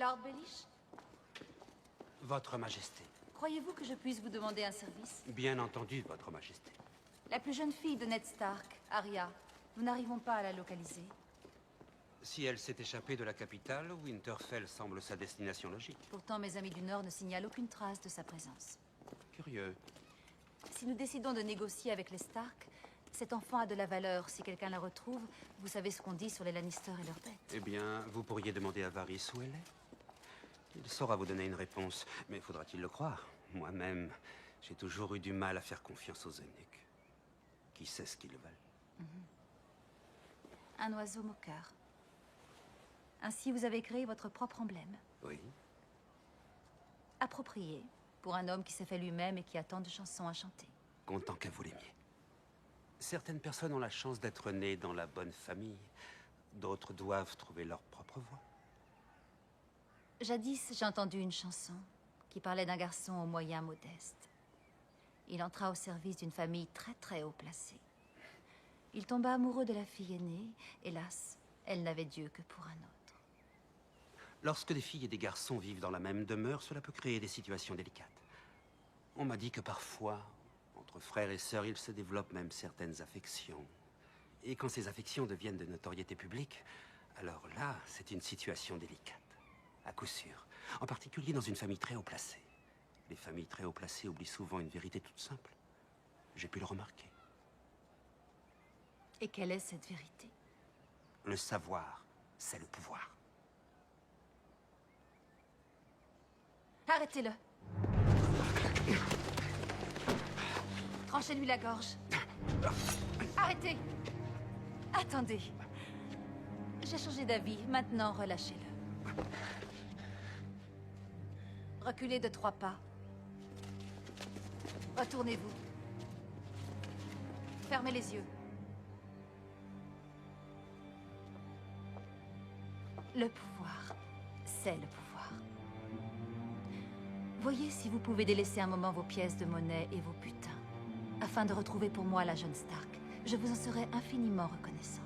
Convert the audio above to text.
Lord Baelish, Votre Majesté. croyez-vous que je puisse vous demander un service? Bien entendu, Votre Majesté. La plus jeune fille de Ned Stark, Arya, nous n'arrivons pas à la localiser. Si elle s'est échappée de la capitale, Winterfell semble sa destination logique. Pourtant, mes amis du Nord ne signalent aucune trace de sa présence. Curieux. Si nous décidons de négocier avec les Stark, cet enfant a de la valeur. Si quelqu'un la retrouve, vous savez ce qu'on dit sur les Lannister et leurs bêtes. Eh bien, vous pourriez demander à Varys où elle est. Il saura vous donner une réponse, mais faudra-t-il le croire? Moi-même, j'ai toujours eu du mal à faire confiance aux eunuques. Qui sait ce qu'ils veulent? Un oiseau moqueur. Ainsi, vous avez créé votre propre emblème. Oui. Approprié, pour un homme qui s'est fait lui-même et qui a tant de chansons à chanter. Content qu'à vous l'aimiez. Certaines personnes ont la chance d'être nées dans la bonne famille. D'autres doivent trouver leur propre voie. Jadis, j'ai entendu une chanson qui parlait d'un garçon aux moyens modestes. Il entra au service d'une famille très haut placée. Il tomba amoureux de la fille aînée. Hélas, elle n'avait Dieu que pour un autre. Lorsque des filles et des garçons vivent dans la même demeure, cela peut créer des situations délicates. On m'a dit que parfois, entre frères et sœurs, il se développe même certaines affections. Et quand ces affections deviennent de notoriété publique, alors là, c'est une situation délicate. À coup sûr. En particulier dans une famille très haut placée. Les familles très haut placées oublient souvent une vérité toute simple. J'ai pu le remarquer. Et quelle est cette vérité? Le savoir, c'est le pouvoir. Arrêtez-le! Tranchez-lui la gorge. Arrêtez! Attendez. J'ai changé d'avis. Maintenant, relâchez-le. Reculez de 3 pas. Retournez-vous. Fermez les yeux. Le pouvoir, c'est le pouvoir. Voyez si vous pouvez délaisser un moment vos pièces de monnaie et vos butins, afin de retrouver pour moi la jeune Stark. Je vous en serai infiniment reconnaissant.